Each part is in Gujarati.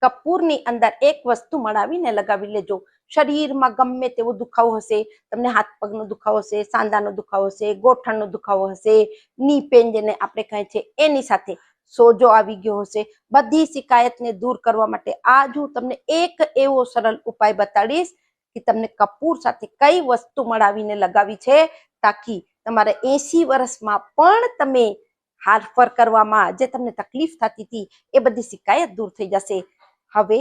કપૂરની અંદર એક વસ્તુ મળાવીને લગાવી લેજો. શરીરમાં ગમે તેવો દુખાવો હશે, તમને હાથ પગનો દુખાવો હશે, સાંધાનો દુખાવો હશે, ગોઠણનો દુખાવો હશે, ની પેન જેને આપણે કહે છે, એની સાથે સોજો આવી ગયો હશે, બધી શિકાયતને દૂર કરવા માટે આજ હું તમને એક એવો સરળ ઉપાય બતાડીશ કે તમને કપૂર સાથે કઈ વસ્તુ મળાવીને લગાવી છે તાકી તમારે 80 વર્ષમાં પણ તમે હારફર કરવામાં જે તમને તકલીફ થતી હતી એ બધી શિકાયત દૂર થઈ જશે. હવે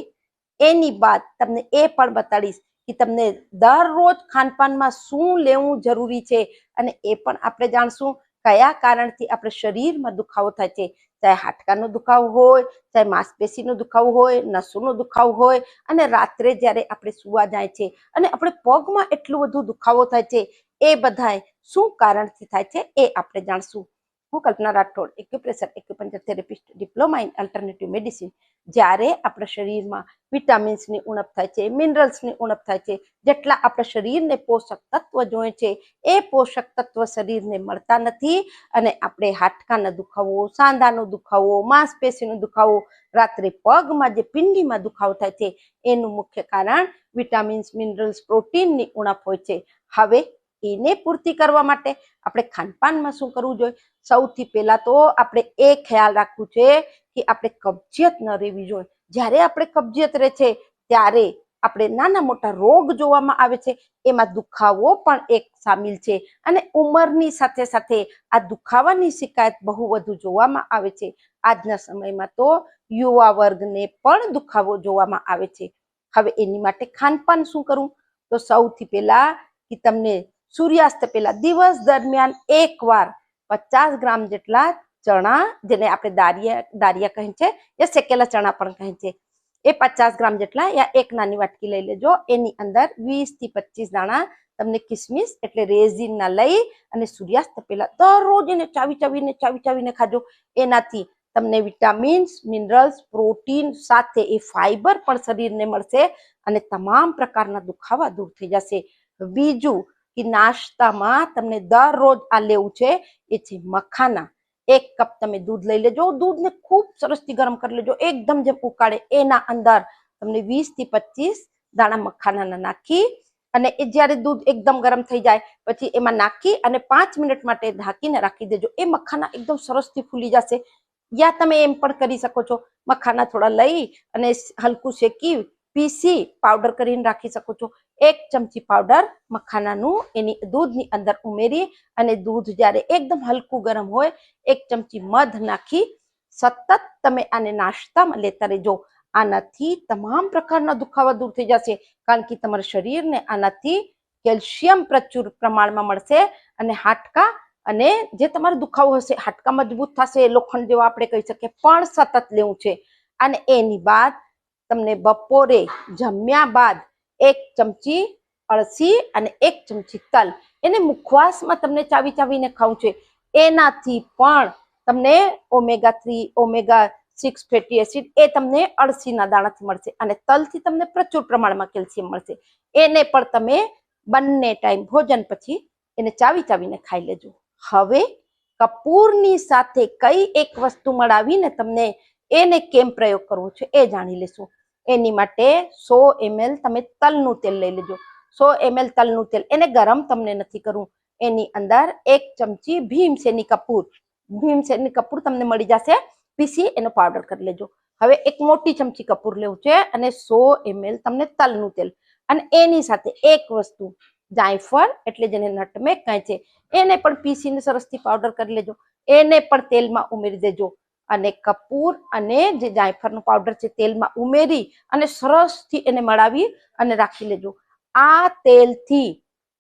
એની બાદ તમને એ પણ બતાડીશ કે તમને દરરોજ ખાનપાનમાં શું લેવું જરૂરી છે અને એ પણ આપણે જાણશું કયા કારણથી આપણે શરીરમાં દુખાવો થાય છે, ચાહે હાડકાનો દુખાવો હોય, ચાહે માંસપેશીનો દુખાવો હોય, નસોનો દુખાવો હોય, અને રાત્રે જ્યારે આપણે સુવા જાય છે અને આપણે પગમાં એટલું બધું દુખાવો થાય છે, એ બધાય શું કારણથી થાય છે એ આપણે જાણશું. હું Kalpana Rathod, acupressure acupuncture therapist, diploma in alternative medicine. જ્યારે આપણા શરીરમાં વિટામિન્સની ઉણપ થાય છે, મિનરલ્સની ઉણપ થાય છે, જેટલા આપણા શરીરને પોષક તત્વ જોઈએ છે એ પોષક તત્વ શરીરને મળતા નથી અને આપણે હાડકાનો દુખાવો, સાંધાનો દુખાવો, માંસપેશીનો દુખાવો, રાત્રે પગમાં જે પિંડીમાં દુખાવો થાય છે એનું મુખ્ય કારણ વિટામિન્સ, મિનરલ્સ, પ્રોટીનની ઉણપ હોય છે. હવે એને પૂર્તિ કરવા માટે આપણે ખાનપાનમાં શું કરવું જોઈએ? સૌથી પહેલા તો આપણે એ ખ્યાલ રાખવું છે કે આપણે કબજિયાત ન રહેવી જોઈએ. જ્યારે આપણે કબજિયાત રહે છે ત્યારે આપણે નાના મોટા રોગ જોવામાં આવે છે, એમાં દુખાવો પણ એક સામેલ છે અને ઉંમરની સાથે સાથે આ દુખાવાની શિકાયત બહુ વધુ જોવામાં આવે છે. આજના સમયમાં તો યુવા વર્ગને પણ દુખાવો જોવામાં આવે છે. હવે એની માટે ખાનપાન શું કરવું? તો સૌથી પહેલા કે તમને સૂર્યાસ્ત પહેલા દિવસ દરમિયાન એકવાર 50 ગ્રામ જેટલા ચણા, જેને આપણે દારિયા કહે છે, એ શેકેલા ચણા પણ કહે છે, એ 50 ગ્રામ જેટલા યા એક નાની વાટકી લઈ લેજો. એની અંદર 20 થી 25 દાણા તમને કિસમિસ એટલે રેઝિનના લઈ અને સૂર્યાસ્ત પહેલા દરરોજ એને ચાવી ચાવીને ખાજો. એનાથી તમને વિટામિન્સ, મિનરલ્સ, પ્રોટીન સાથે એ ફાઈબર પણ શરીરને મળશે અને તમામ પ્રકારના દુખાવા દૂર થઈ જશે. બીજું કે નાસ્તામાં તમને દરરોજ આ લેવું છે એ છે મખાના. 1 કપ તમે દૂધ લઈ લેજો. દૂધને ખૂબ સરસથી ગરમ કરી લેજો, એકદમ જેમ ઉકાળે. એના અંદર તમને 20 થી 25 દાણા મખાનાના નાખી અને એ જ્યારે દૂધ એકદમ ગરમ થઈ જાય પછી એમાં નાખી અને 5 મિનિટ માટે ઢાંકીને રાખી દેજો. એ મખાના એકદમ સરસથી ફૂલી જશે. યા તમે એમ પણ કરી શકો છો, મખાના થોડા લઈ અને હલકું શેકી પીસી પાવડર કરીને રાખી શકો છો. 1 ચમચી પાવડર મખાનાનું એની દૂધની અંદર ઉમેરી અને દૂધ જ્યારે એકદમ હલકું ગરમ હોય 1 ચમચી મધ નાખી સતત તમે આને નાસ્તામાં લેતા રહેજો. આનાથી તમામ પ્રકારના દુખાવા દૂર થઈ જશે, કારણ કે તમારા શરીરને આનાથી કેલ્શિયમ પ્રચુર પ્રમાણમાં મળશે અને હાડકા અને જે તમારો દુખાવો હશે, હાડકા મજબૂત થશે, લોખંડ જેવા આપણે કહી શકીએ, પણ સતત લેવું છે. અને એની બાદ તમને બપોરે જમ્યા બાદ 1 ચમચી અળસી અને 1 ચમચી તલ, એને મુખવાસમાં તમને ચાવીને ખાવું છે. એનાથી પણ તમને ઓમેગા 3, ઓમેગા 6 ફેટી એસિડ એ તમને અળસીના દાણાથી મળશે અને તલથી તમને પ્રચુર પ્રમાણમાં કેલ્શિયમ મળશે. એને પણ તમે બંને ટાઈમ ભોજન પછી એને ચાવીને ખાઈ લેજો. હવે કપૂરની સાથે કઈ એક વસ્તુ મળાવીને તમને એને કેમ પ્રયોગ કરવો છે એ જાણી લેશું. એની માટે 100 ml તમે તલનું તેલ લઈ લેજો. 100 ml તલનું તેલ, એને ગરમ તમને નથી કરવું. એની અંદર 1 ચમચી ભીમસેની કપૂર તમને મળી જશે, પીસી એનો પાવડર કરી લેજો. હવે 1 મોટી ચમચી કપૂર લેવું છે અને 100 ml તમને તલનું તેલ, અને એની સાથે એક વસ્તુ જાયફળ એટલે જેને નટમેગ કહે છે, એને પણ પીસીને સરસથી પાવડર કરી લેજો. એને પણ તેલમાં ઉમેરી દેજો અને કપૂર અને જે જાયફળનો પાવડર છે તેલમાં ઉમેરી અને સરસથી એને મળાવી અને રાખી લેજો. આ તેલથી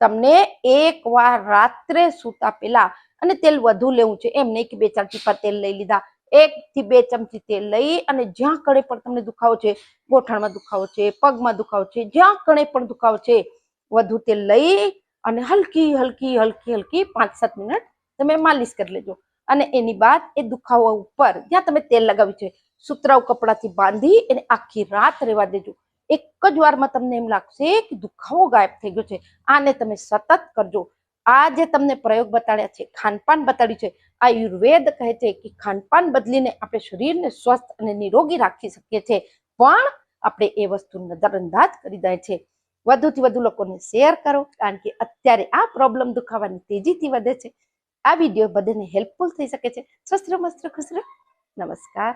તમને એકવાર રાત્રે સૂતા પહેલા, અને તેલ વધુ લેવું છે, એમ નહીં કે 2-4 ટીપા તેલ લઈ લીધા, 1 થી 2 ચમચી તેલ લઈ અને જ્યાં કણે પણ તમને દુખાવો છે, ગોઠણમાં દુખાવો છે, પગમાં દુખાવો છે, જ્યાં કણે પણ દુખાવો છે, વધુ તેલ લઈ અને હલકી 5-7 મિનિટ તમે માલિશ કરી લેજો. અને એની બાદ એ દુખાવા ઉપર જ્યાં તમે તેલ લગાવ્યું છે સુતરાઉ કપડાથી બાંધી એને આખી રાત રહેવા દેજો. એક જ વારમાં તમને એમ લાગશે કે દુખાવો ગાયબ થઈ ગયો છે. આને તમે સતત કરજો. આ જે તમને પ્રયોગ બતાડ્યા છે, ખાનપાન બતાડ્યું છે, આયુર્વેદ કહે છે કે ખાનપાન બદલીને આપણે શરીરને સ્વસ્થ અને નિરોગી રાખી શકીએ છીએ. પણ આપણે એ વસ્તુ નજરઅંદાજ કરી દે છે. વધુથી વધુ લોકોને શેર કરો, કારણ કે અત્યારે આ પ્રોબ્લેમ દુખાવાની તેજીથી વધે છે. આ વિડીયો બધાને હેલ્પફુલ થઈ શકે છે. સ્વસ્થ રહો, મસ્ત રહો, ખુશ રહો. નમસ્કાર.